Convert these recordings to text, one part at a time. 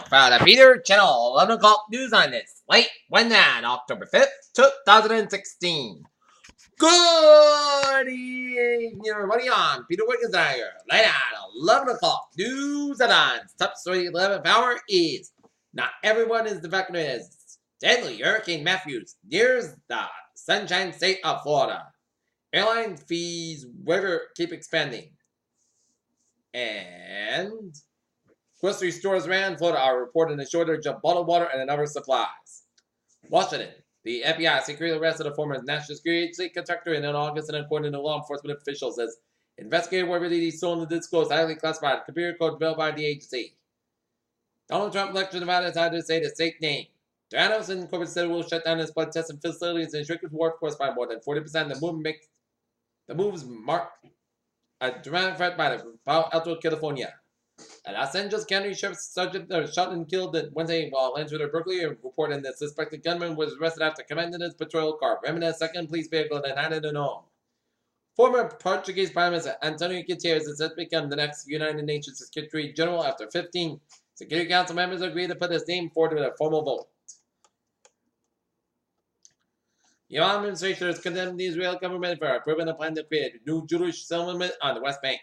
for the Peter Channel 11 o'clock news on this late Wednesday, October 5th, 2016. Good evening, everybody. I'm Peter Wiggins here. Late at 11 o'clock news headlines. Top story 11th hour is not everyone is affected as deadly Hurricane Matthews nears the Sunshine State of Florida. Airline fees waiver keep expanding. And grocery stores around Florida are reporting a shortage of bottled water and other supplies. Washington. The FBI secretly arrested a former National Security Agency contractor in August, and according to law enforcement officials, as investigated whether he stolen and disclosed highly classified computer code developed by the agency. Donald Trump lectured Nevada decided to say the state name. Theranos and corporate said will shut down its blood testing facilities and shrink its workforce by more than 40%. The moves mark a dramatic threat by the Palo Alto, California. A Los Angeles County Sheriff's Sergeant shot and killed Wednesday while entering Berkeley, reporting that the suspected gunman was arrested after commanding his patrol car, ramming a second police vehicle and hiding in a home. Former Portuguese Prime Minister Antonio Guterres has just become the next United Nations Secretary General after 15 Security Council members agreed to put his name forward with a formal vote. The Obama administration has condemned the Israeli government for approving a plan to create a new Jewish settlement on the West Bank.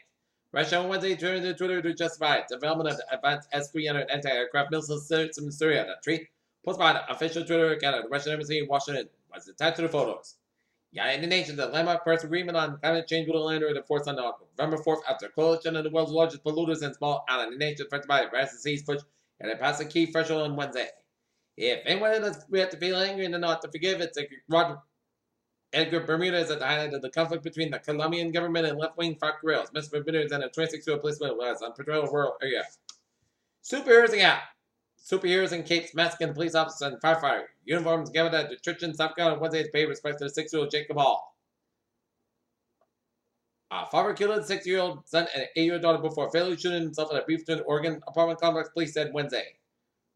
Russia on Wednesday turned to Twitter to justify its development of the advanced S-300 anti-aircraft missile systems in Syria. The tweet, posted by the official Twitter account of the Russian embassy in Washington, was attached to the photos. The United Nations, the landmark Paris Agreement on climate change, will enter into force on November 4th after a coalition of the world's largest polluters and small island nations affected by the Brazil Sea's push and it passed a key threshold on Wednesday. If anyone we have to feel angry and not to forgive, it's Edgar Bermudez at the highlight of the conflict between the Colombian government and left-wing FARC guerrillas. Mr. Bermudez and a 26-year-old policeman was on patrol of rural area. Superheroes and out. Superheroes in capes, masks, and police officers and firefighter uniforms gathered at the church in South Carolina on Wednesday to pay respect to the 6-year-old Jacob Hall. A father killed his 6-year-old son and an 8-year-old daughter before fatally shooting himself at a Beaverton, Oregon apartment complex, police said Wednesday.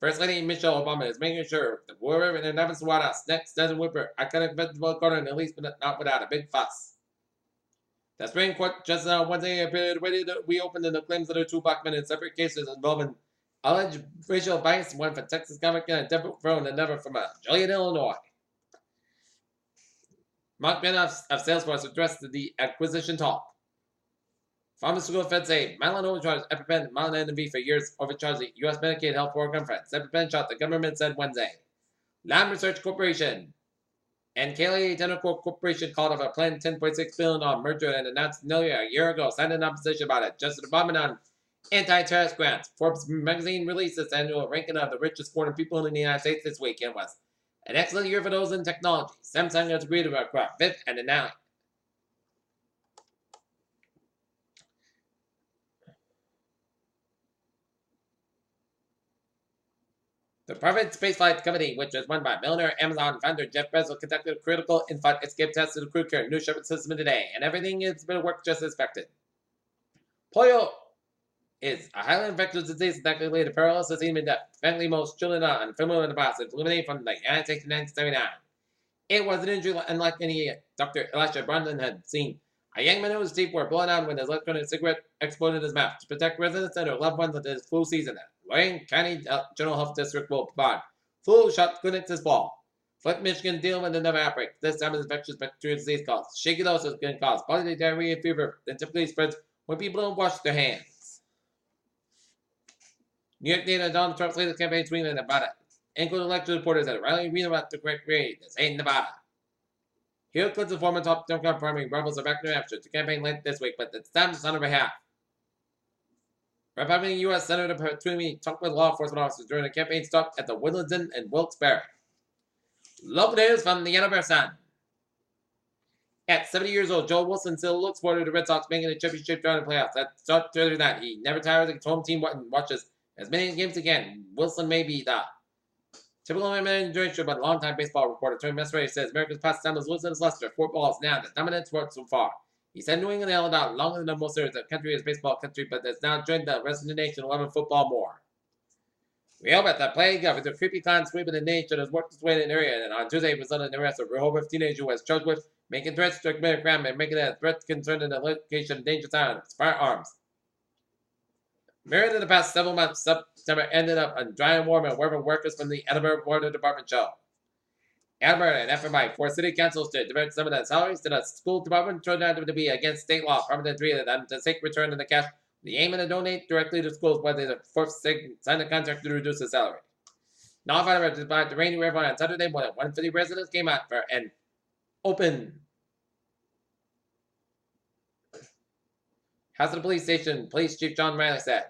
First Lady Michelle Obama is making sure the whoever in the Nevins White House next doesn't whip her iconic vegetable garden, at least not without a big fuss. The Supreme Court just on Wednesday appeared ready to reopen the claims of the two black men in separate cases involving alleged racial bias, one from Texas convict and a devil thrown, and another from Joliet, Illinois. Mark Benoff of Salesforce addressed the acquisition talk. Pharmaceutical feds say Madeline overcharged EpiPen, Madeline and V for years, overcharged the U.S. Medicaid Health Program for EpiPen shot, the government said Wednesday. Lam Research Corporation and KLA Technical Corporation called off a planned $10.6 billion merger and announced nearly a year ago, signed an opposition about it. Justice Department on anti-terrorist grants. Forbes magazine released its annual ranking of the richest foreign people in the United States this week and was an excellent year for those in technology. Samsung has agreed to acquire fifth and now. The private spaceflight company, which is run by millionaire Amazon founder Jeff Bezos, conducted a critical in-flight escape test of the crew carrier New Shepard system today, and everything has been worked just as expected. Polio is a highly infectious disease that can lead to paralysis, even death. Frankly, most children are unfamiliar with the process, eliminated from the United States in 1979. It was an injury unlike any Dr. Elisha Bronson had seen. A young man whose teeth were blown out when his electronic cigarette exploded in his mouth. To protect residents and their loved ones of this flu season, Lorraine County General Health District will provide flu shot clinics this fall. Flint, Michigan, dealing with another outbreak. This time, an infectious bacterial disease called shakedosis can cause bodily diarrhea and fever that typically spreads when people don't wash their hands. New York data Donald Trump's latest campaign swing in Nevada. Including election reporters at a rally arena about the correct grade. This ain't Nevada. Hillary Clinton's former top Democrat primary rivals are back in New Hampshire to campaign late this week, but it's time to on her behalf. Republican U.S. Senator Toomey talked with law enforcement officers during a campaign stop at the Woodlands Inn in Wilkes-Barre. Local news from the Ann Arbor Sun. At 70 years old, Joel Wilson still looks forward to the Red Sox making the championship round in the playoffs. That start Thursday night. He never tires of his home team and watches as many games again. Wilson may be the typical man enjoyer, but a longtime baseball reporter Tony Messeray says America's pastime is Wilson is Lester. Football is now the dominant sport so far. He said New England held out longer than most areas of the country as baseball country, but has now joined the rest of the nation loving football more. We hope that the plague of the creepy clown sweeping the nation has worked its way in an area, and on Tuesday resulted in the arrest of a Rehoboth teenager who was charged with making threats to commit a crime and making a threat concerning the location of dangerous items, firearms. Married in the past several months, September ended up on dry and warm and warmer workers from the Edinburgh Water Department show. Edinburgh, an effort by 4 city councils to divert some of the salaries to the school department, turned out to be against state law, permanent three of them to take return of the cash. The aim is to donate directly to schools, but the fourth signed a contract to reduce the salary. Now, however, despite the rainy river on Saturday, more than 150 residents came out for an open house of the police station. Police Chief John Riley said,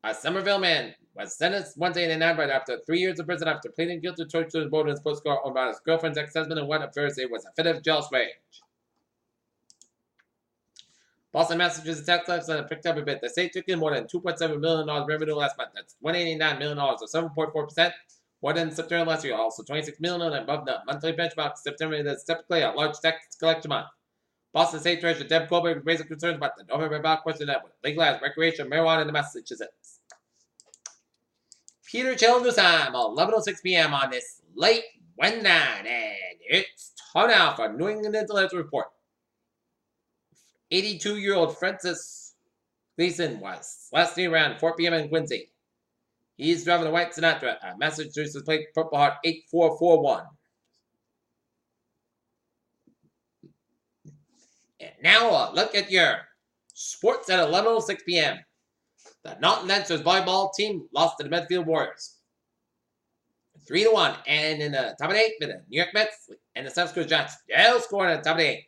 a Somerville man was sentenced Wednesday in Edinburgh after 3 years of prison after pleading guilty to torture and in his postcard about his girlfriend's ex-husband and what at first it was a fit of jealous rage. Boston, Massachusetts tax collectors picked up a bit. The state took in more than $2.7 million revenue last month. That's $189 million, or 7.4%, more than September last year. Also, $26 million above the monthly benchmark. September is typically a large tax collection month. Boston State Treasurer Deb Goldberg raised concerns about the November ballot question that would legalize recreational marijuana in Massachusetts. Peter Children's time, 11:06 p.m. on this late Wednesday night, and it's time now for New England Intellectual Report. 82-year-old Francis Gleason was last seen around 4 p.m. in Quincy. He's driving a white Sinatra, a Massachusetts plate Purple Heart 8441. And now a look at your sports at 11:06 p.m. The Norton Lancers volleyball team lost to the Medfield Warriors 3-1, and in the top of the 8th, the New York Mets and the San Francisco Giants all scored in the top of the 8th.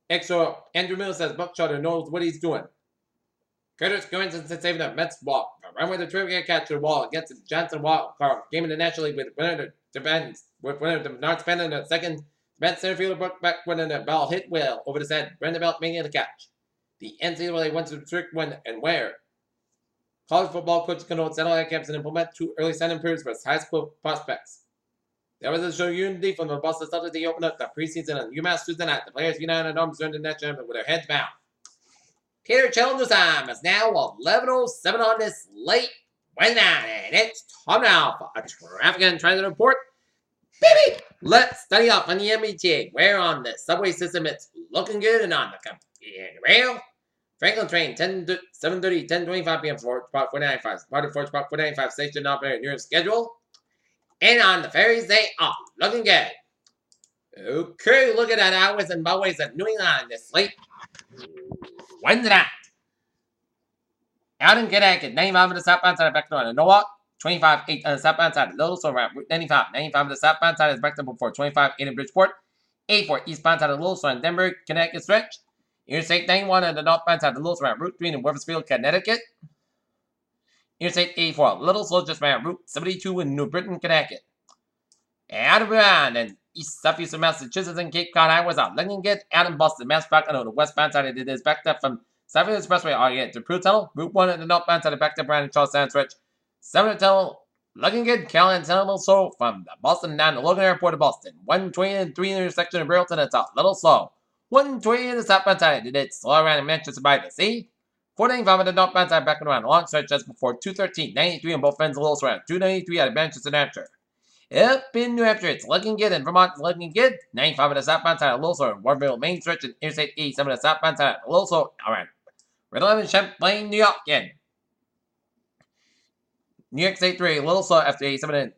Extra Andrew Miller says Buckshot knows what he's doing. Curtis Goins is saving the Mets walk. Run with the trivia catch to the wall against the Johnson Wild Card. Game in the National League with winner the North Bend in the second. Mets center fielder broke back when the ball hit well over the head. Brandon Belt making the catch. The NCAA wants to trick when and where. College football coaches can hold satellite camps and implement 2 early signing periods for high school prospects. There was a show unity from the Boston Celtics. They opened up the preseason on UMass Tuesday night. The players united in arms during the net with their heads bowed. Peter Children's time is now 11:07 on this late Wednesday night, and it's time now for a traffic and transit report. Baby, let's study up on the MBTA. Where on the subway system it's looking good, and on the rail, Franklin train 7:30, 10:25 p.m. for Park 495. Part of Forge Park 495 station operator near schedule. And on the ferries, they are looking good. Okay, look at that hours and byways of New England this late Wednesday night. Out in Connecticut, 95 on the southbound side of Beckton and Norwalk, 25 8 on the southbound side of Little, so around Route 95. 95 on the southbound side is Beckton before 25 8 in Bridgeport, 84 eastbound side of Little, so in Denver, Connecticut stretch. Interstate 91 on the northbound side of Little, so around Route 3 in Weathersfield, Connecticut. Interstate 84, Little, so just around Route 72 in New Britain, Connecticut. Out of Brown and southeastern Massachusetts and Cape Cod highways are looking good. Out in Boston, Mass back on the westbound side, it is backed up from Southern Expressway all the way to Prue Tunnel. Route 1 at the northbound side, backed up around Charlestown stretch. Southern Tunnel looking good. Caroline Tunnel, so from the Boston down to Logan Airport to Boston. 120 and 3 intersection of Burlington, it's a little slow. 120 in the southbound side, it's slow around in Manchester by the sea. 495 on the northbound side, back around a long stretch just before 213. 93 on both ends, a little around 293 out of Manchester, New Hampshire. Up in New Hampshire, it's looking good, and Vermont is looking good. 95 on the southbound side of Lowell, and Warrenville Main Stretch, and Interstate 87 on the southbound side of Lowell, around Red 11, Champlain, New York, and New York State 3, Little after 87 in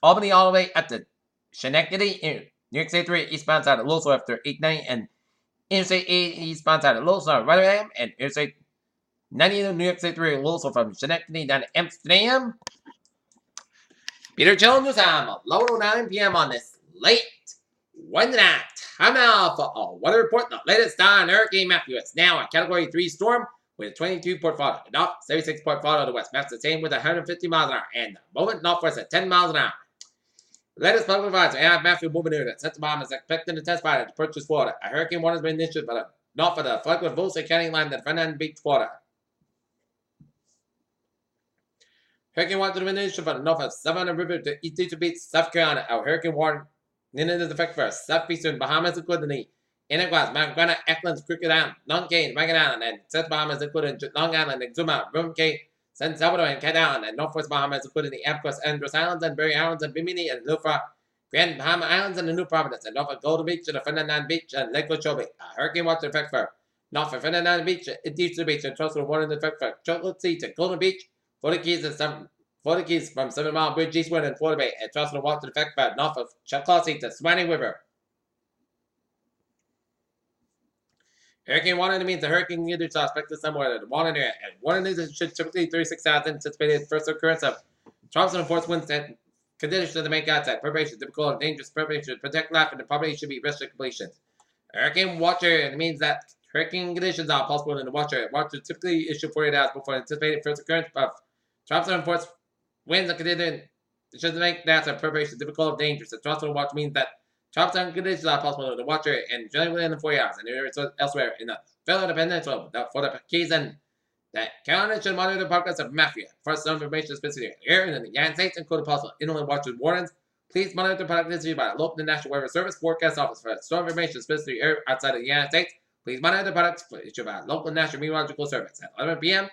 Albany, all the way up to Schenectady. New York State 3, eastbound side of Lowell after 89, and Interstate 8, eastbound side of Lowell, Rotterdam, and Interstate 90 in New York State 3, Lowell from Schenectady down to Amsterdam. Peter Children's time, 11:09 p.m. on this late Wednesday night. Time now for a weather report. The latest on Hurricane Matthew. It's now a Category 3 storm with a 22 portfolio. The north, 76 portfolio to the west. Maps the same with 150 miles an hour. And the moment northwest at 10 miles an hour. The latest public advisory. Have Matthew moving near the Central Bomb is expected to test fire to purchase Florida. A hurricane warning has been issued by the north of the flood with Volsey County line that Fernandez Beach, Florida. Hurricane warning has been issued by the north of Savannah River to East Beach, South Carolina. Our hurricane warning is effect for southeastern Bahamas, including the Inagwas, Mount Granite, Eklund, Crooked Island, Long Cape, Rankin Island, and South Bahamas, including Long Island, Exuma, Rum Cape, San Salvador, and Cat Island, and Northwest Bahamas, including the Apcos, Andros Islands, and Berry Islands, and Bimini, and Lufra, Grand Bahama Islands and the New Providence, and Norfolk Golden Beach, and the Ferdinand Beach, and Lake Okeechobee. Hurricane watch in effect for Norfolk Ferdinand Beach, Deep Beach, and Charleston Warren in effect for Chocolate Sea to Golden Beach, Florida Keys from 7 Mile Bridge eastward and Florida Bay, and Charleston watch in effect for Norfolk Chocolate Sea to Swanee River. Hurricane Warning means the hurricane conditions are expected somewhere in the warning area, and warning is should typically 36 hours anticipated first occurrence of Charleston and force winds and conditions of the main outside. Preparation difficult and dangerous preparation. Protect life and the property should be rest to completion. Hurricane watch area means that hurricane conditions are possible in the watch area. Watch is typically issued 48 hours before anticipated first occurrence of Charleston and force winds and conditions should make that preparation difficult and dangerous. The Charleston watch means that Charleston conditions are possible in the watch area and generally within 4 hours and areas elsewhere in the Philippine Peninsula for the Keys and the Carolina should monitor the progress of mafia. For some information specifically here in the United States, including possible inland watches warnings, please monitor the product issued by the local National Weather Service Forecast Office. For storm information specifically here outside of the United States, please monitor the products issued by the local National Meteorological Service. At 11 p.m.,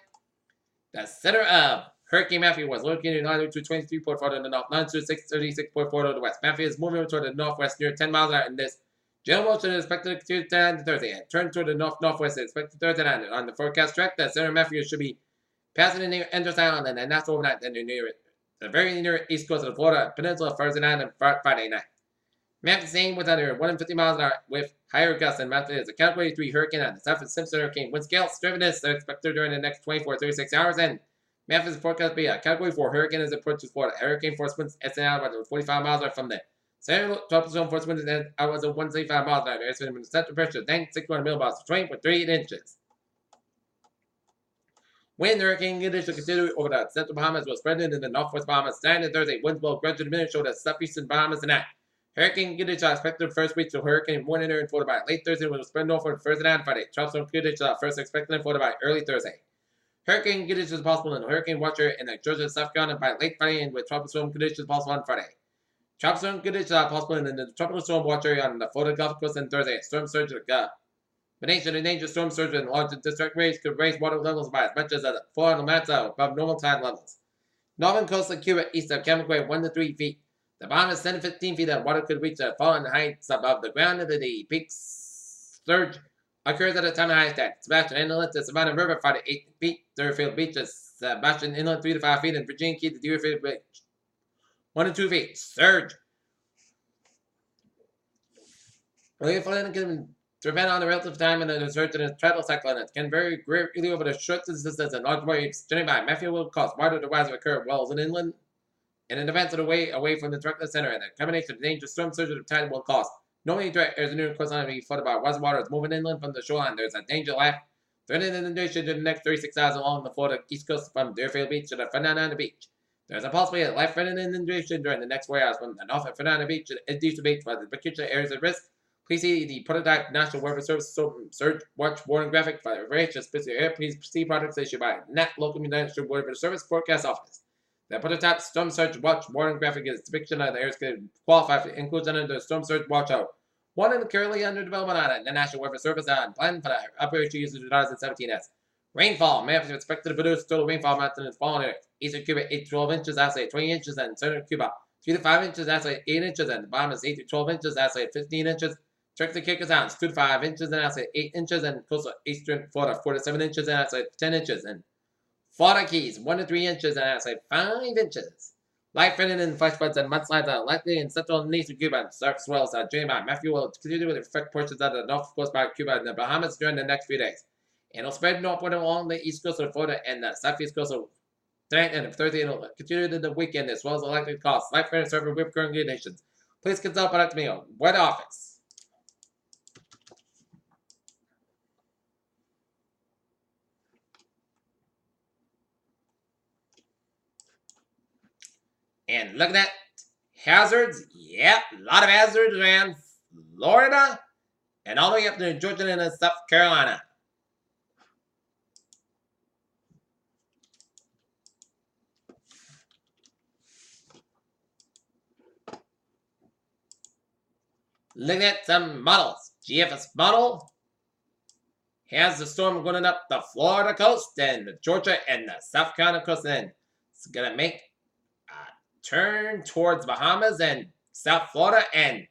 the center of Hurricane Matthew was located in latitude 23.4 to the north, longitude 636.4 to the west. Matthew is moving toward the northwest near 10 miles an hour in this. General motion is expected to continue to Thursday and turn toward the northwest is expected Thursday night. On the forecast track, the center of Matthew should be passing near Andros Island and that's overnight, then near the very near east coast of the Florida Peninsula Thursday night and Friday night. Matthew staying with under 150 miles an hour with higher gusts than Matthew is a Category 3 hurricane on the South Simpson Hurricane wind scale. Strengthness are expected during the next 24 36 hours and Matthew's forecast to be a Category 4 hurricane as it approaches Florida. Hurricane force winds estimated about 45 miles an hour from the center tropical zone force winds outwards of 175 miles an hour. Estimated central pressure then 61 millibars to 20.3 inches. Wind hurricane conditions continue over the central Bahamas will spread into the northwest Bahamas. Saturday and Thursday, winds will gradually diminish over the southeastern Bahamas tonight. Hurricane conditions are expected the first week to hurricane warning area in Florida by late Thursday will spread northward Thursday night and Friday. Tropical conditions are first expected in Florida by early Thursday. Hurricane conditions possible in the hurricane watch area in the Georgia and South Carolina by late Friday and with tropical storm conditions possible on Friday. Tropical storm conditions are possible in the tropical storm watch area on the Florida Gulf Coast on Thursday. Storm surge combination of dangerous storm surge and large district rays could raise water levels by as much as 4 miles above normal tide levels. Northern coastal Cuba east of Camagüey 1 to 3 feet. The Bahamas 10 to 15 feet of water could reach the falling heights above the ground. The peak surge occurs at a time of high tide. Sebastian Inlet to Savannah River 5 to 8 feet. Deerfield Beach is Sebastian Inlet 3 to 5 feet. And Virginia Key to Deerfield Beach 1 to 2 feet. Surge. Rainfall can depend on the relative time and the surge in a tidal cyclone. It can vary greatly over the short distances and large waves. Generally by Matthew will cause wider to rise of occur wells in inland and in events of the way away from the direct center. And the combination of dangerous storm surge of tide will cause normally there's a new coastline to be flooded by rising water. It's moving inland from the shoreline. There's a danger left. Threatening inundation in the next 36 hours along the Florida east coast from Deerfield Beach to the Fernando Beach. There's a possibility of life-threatening inundation during the next 4 hours from the north of Fernando Beach to the east beach by the particular areas of risk. Please see the prototype National Weather Service surge watch warning graphic by the various specific area. Please see products issued by NAT Local National Weather Service Forecast Office. The prototype storm surge watch warning graphic is a depiction of the areas that qualify for inclusion under the storm surge watch out. One in currently under development on the National Weather Service and planned for the operation used in 2017 as rainfall. May have expected to produce total rainfall amounts in the following areas. Eastern Cuba 8 to 12 inches, outside 20 inches, and southern Cuba 3 to 5 inches, outside 8 inches, and the Bahamas 8 to 12 inches, outside 15 inches. Turks and Islands 2 to 5 inches, and outside 8 inches, and coastal eastern Florida 4 to 7 inches, and outside 10 inches, and Florida Keys 1 to 3 inches, and outside 5 inches. Life-threatening flash floods and mudslides are likely in central and eastern Cuba, and dark swells are drained by Matthew will continue to affect portions of the north coast by Cuba and the Bahamas during the next few days. It will spread northward along the east coast of Florida and the southeast coast of tonight and Thursday. It will continue to the weekend as well as the likely cause life-threatening surface with current conditions. Please consult product me on Weather Office. And look at that. Hazards. Yep, a lot of hazards around Florida and all the way up to Georgia and South Carolina. Look at some models. GFS model has the storm going up the Florida coast and the Georgia and the South Carolina coast. And it's going to make turn towards Bahamas and South Florida and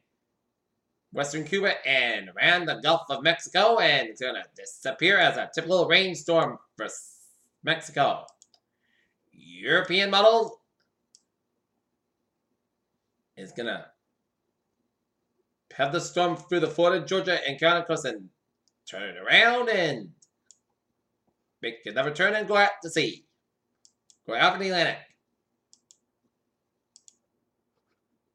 Western Cuba and around the Gulf of Mexico, and it's going to disappear as a typical rainstorm for Mexico. European model is going to have the storm through the Florida, Georgia, and Carolina coast and turn it around and make another turn and go out to sea. Go out in the Atlantic.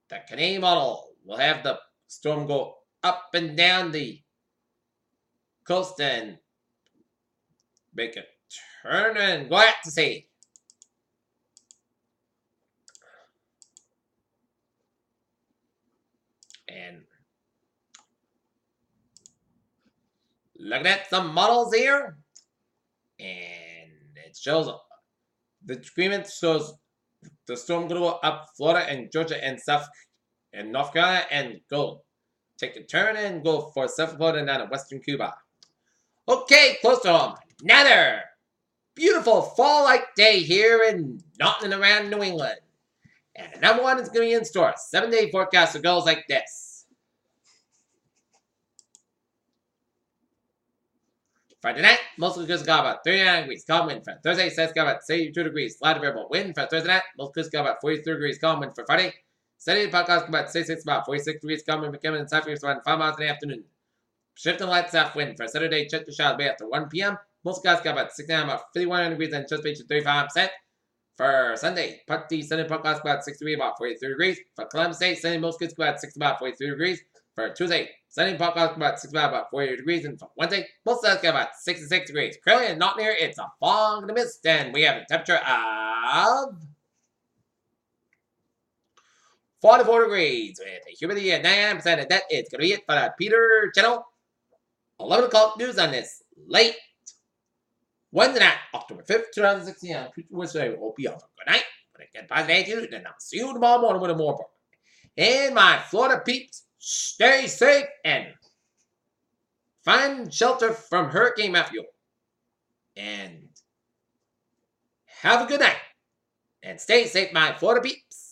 The Canadian model will have the storm go up and down the coast and make a turn and go out to sea. And looking at some models here, and it shows the agreement shows the storm going to go up Florida and Georgia and South and North Carolina and go take a turn and go for South Florida and down to Western Cuba. Okay, close to home. Another beautiful fall-like day here in Norton and around New England. And the number one is going to be in store. 7-day forecast for goes like this. Friday night, mostly good got about 39 degrees. Calm wind for Thursday, says got about 32 degrees. Light variable wind for Thursday night, mostly good got about 43 degrees. Calm wind for Friday. Saturday, podcast about 66, about 46 degrees. Calm wind becoming in south around 5 miles in the afternoon. Shifting light south wind for Saturday, check the showers bay after 1 p.m. Most guys got about 69, about 51 degrees, and anticipation 35%. For Sunday, Putty, Sunday podcast about 63, about 43 degrees. For Columbus Day, Sunday, most kids about 60, about 43 degrees. For Tuesday, Sunday podcast about 60, about 48 degrees. And for Wednesday, most guys got about 66 degrees. Currently, and not near, it's a fog in the mist, and we have a temperature of 44 degrees with a humidity at 99%. And that is going to be it for the Peter channel. 11 o'clock news on this late Wednesday night, October 5th, 2016. I'm Peter Wednesday. Hope you have a good night. But again, positive attitude, and I'll see you tomorrow morning with a more book. And my Florida peeps, stay safe and find shelter from Hurricane Matthew. And have a good night. And stay safe, my Florida peeps.